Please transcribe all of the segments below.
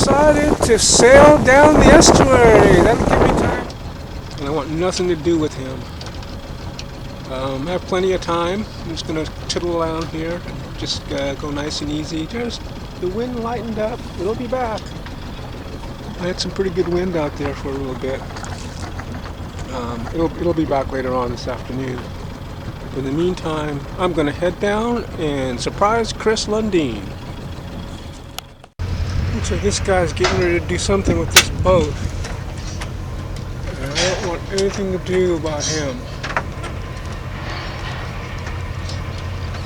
decided to sail down the estuary. That'll give me time. And I want nothing to do with him. I have plenty of time. I'm just going to tittle around here. Just go nice and easy. Just the wind lightened up. It'll be back. I had some pretty good wind out there for a little bit. It'll be back later on this afternoon. In the meantime, I'm going to head down and surprise Chris Lundeen. Looks like this guy's getting ready to do something with this boat. And I don't want anything to do about him.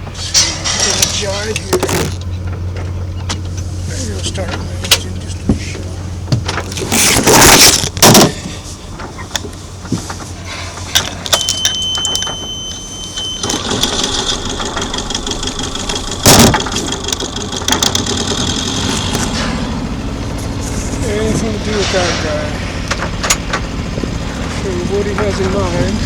Let's see, I'm going to jive here. Maybe I'll start my engine just to be sure. Anything to do with that guy. Show you what he has in mind.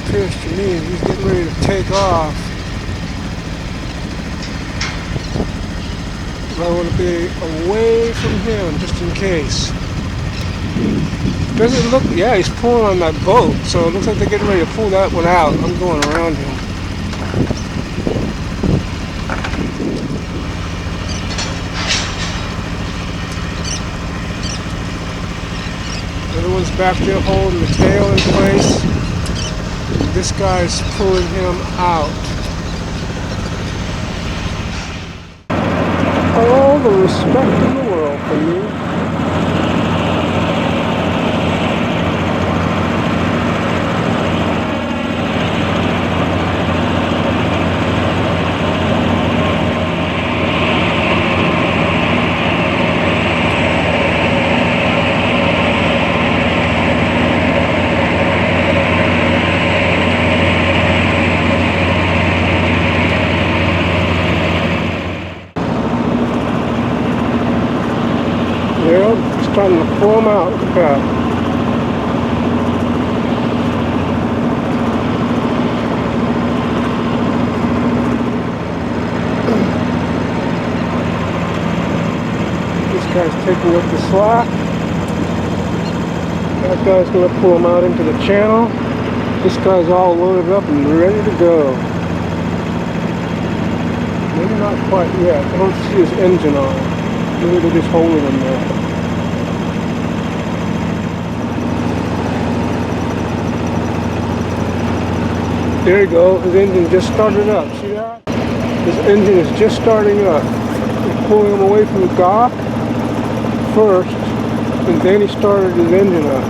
Appears to me he's getting ready to take off. But I want to be away from him just in case. Doesn't look, yeah, he's pulling on that boat, so it looks like they're getting ready to pull that one out. I'm going around him. The other one's back there holding the tail in place. This guy's pulling him out. All the respect in the world for me. Starting to pull them out. Look at that. This guy's taking up the slack. That guy's going to pull him out into the channel. This guy's all loaded up and ready to go. Maybe not quite yet. I don't see his engine on. Maybe they're just holding him there. There you go, his engine just started up. See that? His engine is just starting up. He's pulling him away from the dock first, and then he started his engine up.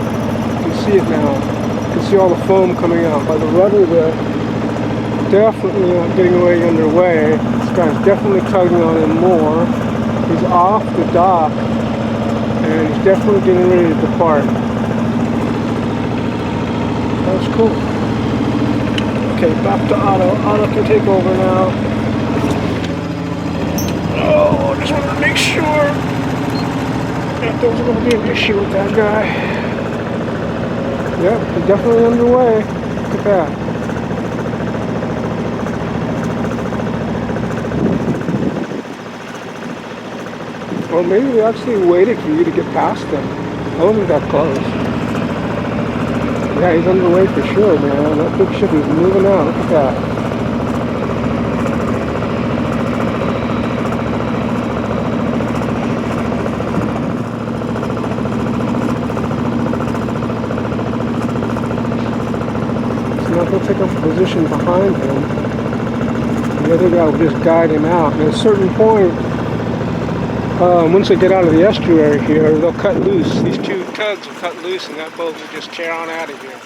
You can see it now. You can see all the foam coming out. By the rudder there, definitely not getting away underway. This guy's definitely tugging on him more. He's off the dock, and he's definitely getting ready to depart. That's cool. Okay, back to Otto. Otto can take over now. Oh, I just wanted to make sure that there was going to be an issue with that guy. Yep, he's definitely underway. Look at that. Well, maybe they actually waited for you to get past them. I wasn't that close. Yeah, he's underway for sure, man. That big ship is moving out. Look at that. So now he'll take up a position behind him. The other guy will just guide him out. And at a certain point, once they get out of the estuary here, they'll cut loose. These two tugs will cut loose and that boat will just tear on out of here.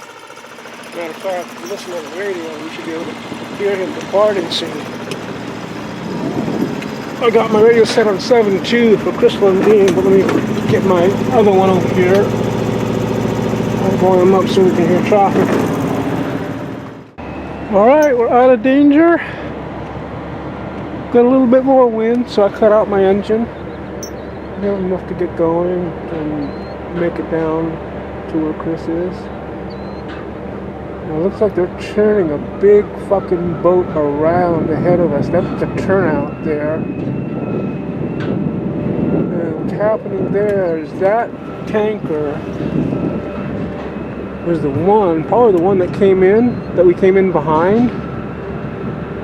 Matter of fact, if you listen to the radio, you should be able to hear him departing soon. I got my radio set on 7.2 for Chris Lundeen, but let me get my other one over here. I'm going them up so we can hear traffic. Alright, we're out of danger. Got a little bit more wind, so I cut out my engine. I have enough to get going and make it down to where Chris is. It looks like they're turning a big fucking boat around ahead of us. That's the turnout there. And what's happening there is that tanker was the one, probably the one that came in, that we came in behind.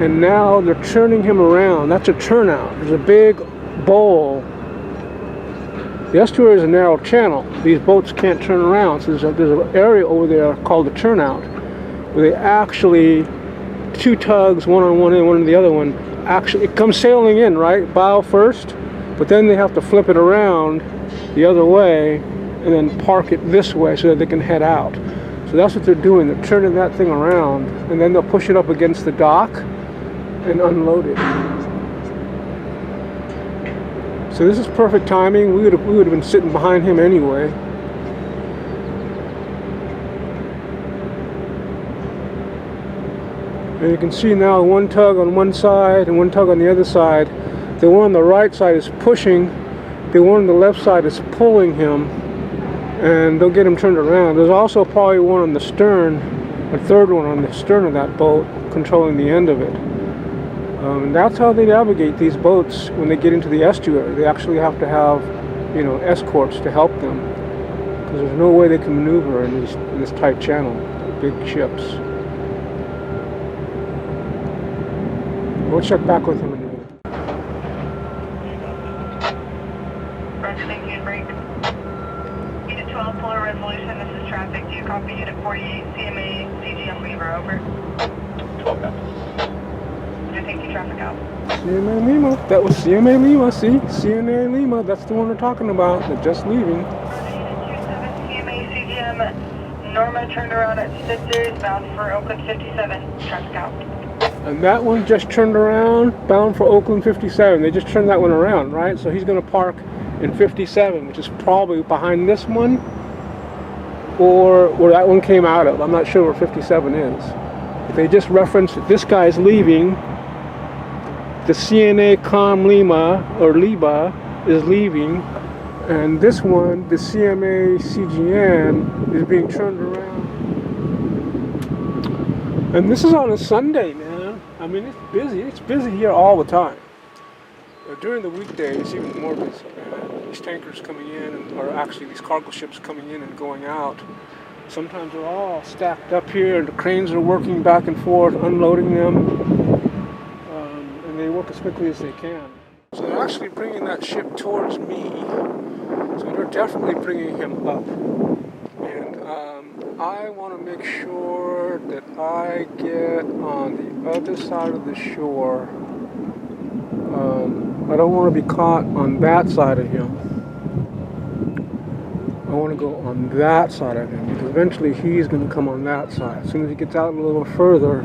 And now they're turning him around. That's a turnout. There's a big bowl. The estuary is a narrow channel. These boats can't turn around. So there's an area over there called the turnout, where they actually, two tugs, one on one end, one on the other one, actually, it comes sailing in, right? Bow first, but then they have to flip it around the other way and then park it this way so that they can head out. So that's what they're doing. They're turning that thing around, and then they'll push it up against the dock and unload it. So this is perfect timing. We would have been sitting behind him anyway. And you can see now one tug on one side and one tug on the other side. The one on the right side is pushing, the one on the left side is pulling him, and they'll get him turned around. There's also probably one on the stern, a third one on the stern of that boat, controlling the end of it. That's how they navigate these boats when they get into the estuary. They actually have to have, escorts to help them, because there's no way they can maneuver in this tight channel, big ships. We'll check back with him in a minute. Roger, thank you, break. Unit 12, Polar Resolution, this is traffic. Do you copy Unit 48, CMA, CGM Weaver, over? 12 copies. Thank you, traffic out. CMA Lima, that was CMA Lima, see? CMA Lima, that's the one we're talking about. They're just leaving. Unit 27, CMA, CGM, Norma turned around at Spitzers, bound for Oakland 57, traffic out. And that one just turned around, bound for Oakland 57. They just turned that one around, right? So he's going to park in 57, which is probably behind this one, or where that one came out of. I'm not sure where 57 is. If they just reference that this guy's leaving, the CNA Com Lima, or Liba, is leaving, and this one, the CMA CGN, is being turned around. And this is on a Sunday, man. I mean, it's busy. It's busy here all the time. During the weekdays, it's even more busy, man. These tankers coming in, or actually these cargo ships coming in and going out. Sometimes they're all stacked up here, and the cranes are working back and forth, unloading them. And they work as quickly as they can. So they're actually bringing that ship towards me. So they're definitely bringing him up. And I want to make sure that I get on the other side of the shore. I don't want to be caught on that side of him. I want to go on that side of him, because eventually he's going to come on that side. As soon as he gets out a little further,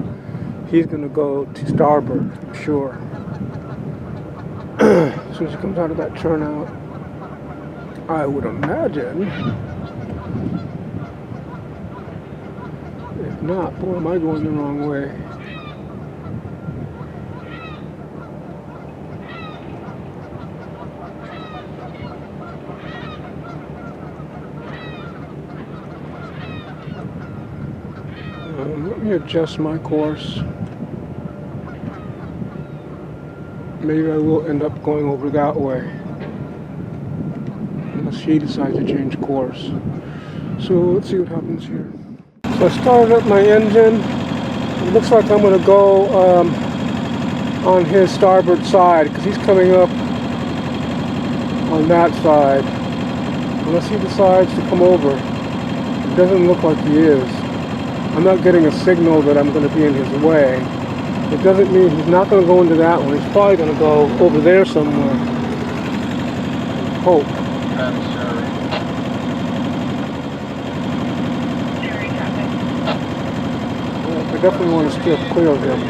he's going to go to starboard, I'm sure. As soon as he comes out of that turnout, I would imagine. If not, boy, am I going the wrong way. Let me adjust my course. Maybe I will end up going over that way, unless he decides to change course. So let's see what happens here. So I started up my engine. It looks like I'm going to go on his starboard side, because he's coming up on that side, unless he decides to come over. It doesn't look like he is. I'm not getting a signal that I'm going to be in his way. It doesn't mean he's not going to go into that one. He's probably going to go over there somewhere. Hope. I definitely want to steer clear of him.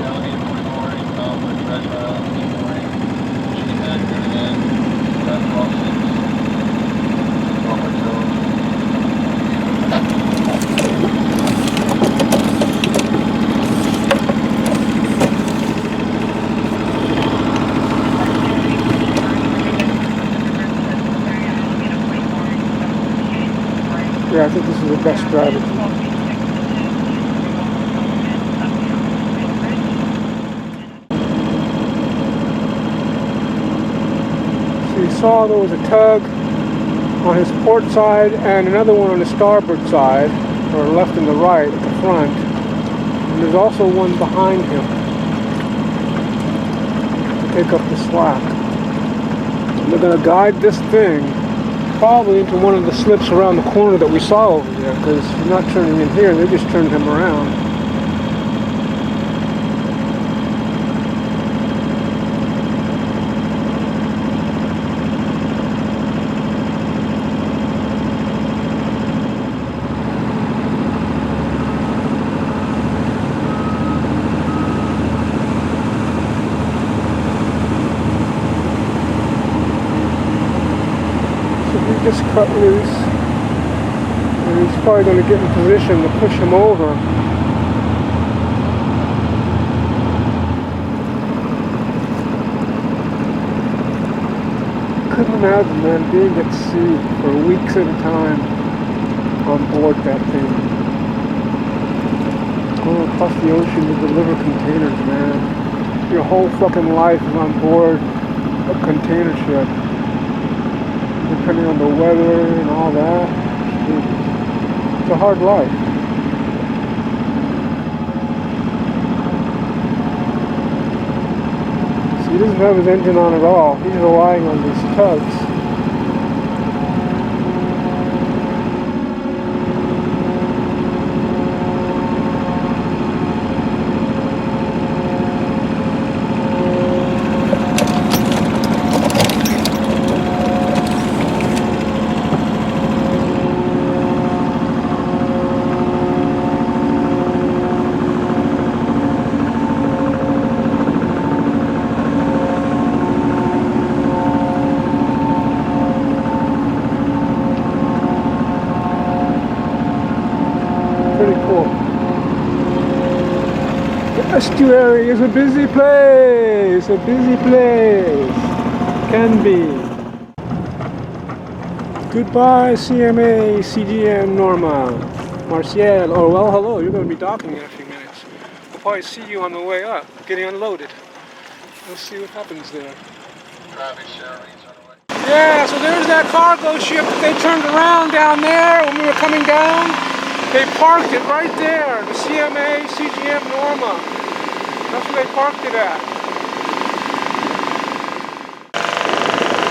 Yeah, I think this is the best strategy. saw there was a tug on his port side and another one on the starboard side, or left and the right at the front. And there's also one behind him to take up the slack. And they're going to guide this thing probably into one of the slips around the corner that we saw over there, because he's not turning in here, they just turned him around. Just cut loose, and he's probably going to get in position to push him over. Couldn't imagine, man, being at sea for weeks at a time on board that thing. Going across the ocean to deliver containers, man. Your whole fucking life is on board a container ship. Depending on the weather and all that, it's a hard life. See, he doesn't have his engine on at all. He's relying on these tugs. Pretty cool. The estuary is a busy place. A busy place. Can be. Goodbye, CMA, CGM, Norma. Marcial. Oh, well, hello. You're going to be docking in a few minutes. We'll probably see you on the way up, getting unloaded. Let's see what happens there. Traffic sharing on the way. Yeah, so there's that cargo ship that they turned around down there when we were coming down. They parked it right there, the CMA, CGM Norma. That's where they parked it at.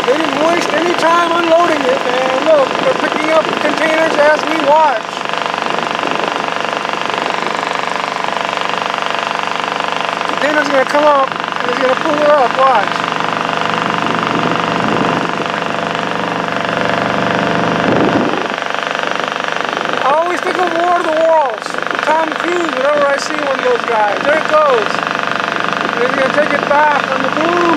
They didn't waste any time unloading it, man. Look, they're picking up containers as we watch. The container's gonna come up, and he's gonna pull it up, watch. I always think of War of the Worlds. Tom Cruise, whenever I see one of those guys. There it goes. And he's going to take it back on the boom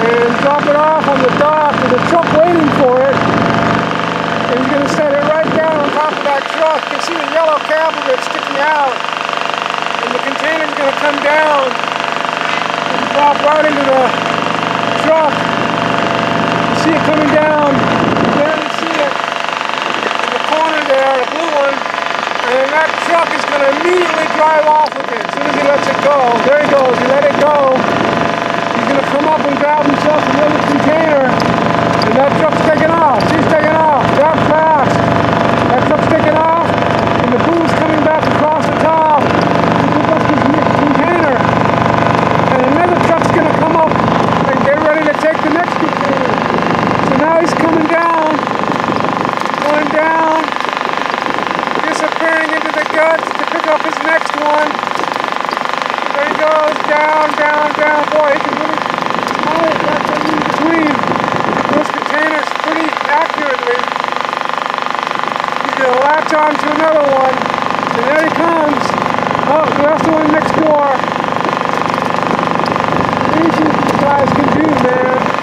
and drop it off on the dock with a truck waiting for it. And he's going to set it right down on top of that truck. You can see the yellow cab of it sticking out. And the container's going to come down and drop right into the truck. You see it coming down. You barely see it. Corner there, the blue one, and then that truck is going to immediately drive off with it as soon as he lets it go. There he goes, he let it go. He's going to come up and grab himself another container, and that truck's taking off. She's taking off, that fast. That truck's taking off, and the boo's coming back across the top to pick up his next container. And another truck's going to come up and get ready to take the next container. So now he's coming down. Going down, disappearing into the guts to pick up his next one. There he goes, down, down, down. Boy, he can really follow it back there in between those containers pretty accurately. He's going to latch on to another one, and there he comes. Oh, that's the one next door. Amazing what these guys can do, man.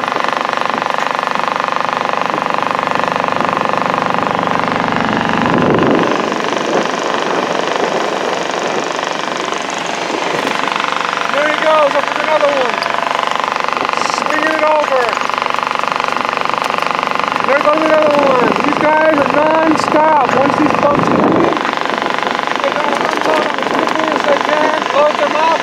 Up with another one, swinging it over. There goes another one. These guys are non-stop. Once these boats leave, they're going to unload them as quickly as they can, load them up,